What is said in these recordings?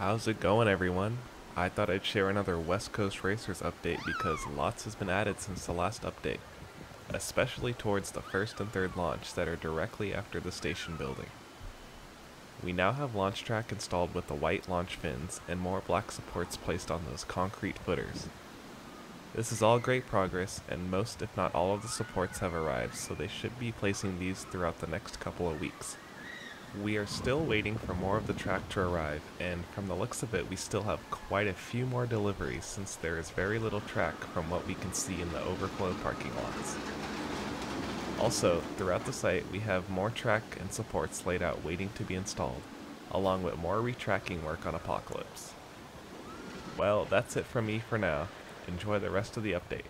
How's it going, everyone? I thought I'd share another West Coast Racers update because lots has been added since the last update, especially towards the first and third launch that are directly after the station building. We now have launch track installed with the white launch fins and more black supports placed on those concrete footers. This is all great progress, and most if not all of the supports have arrived, so they should be placing these throughout the next couple of weeks. We are still waiting for more of the track to arrive, and from the looks of it we still have quite a few more deliveries since there is very little track from what we can see in the overflow parking lots. Also, throughout the site we have more track and supports laid out waiting to be installed, along with more retracking work on Apocalypse. Well, that's it from me for now. Enjoy the rest of the update.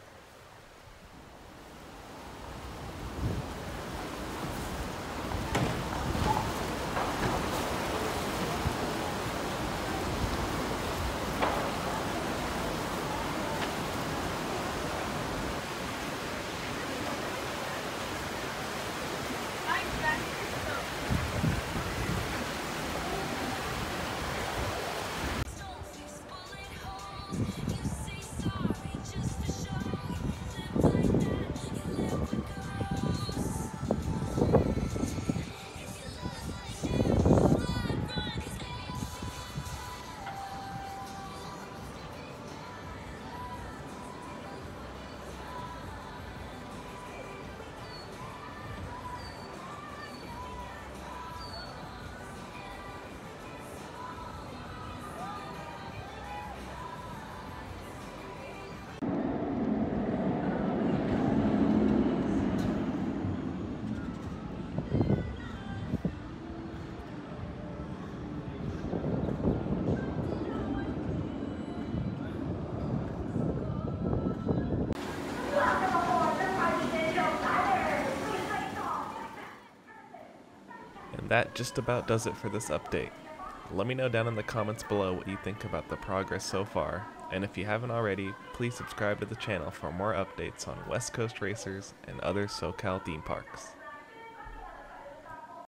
And that just about does it for this update. Let me know down in the comments below what you think about the progress so far, and if you haven't already, please subscribe to the channel for more updates on West Coast Racers and other SoCal theme parks.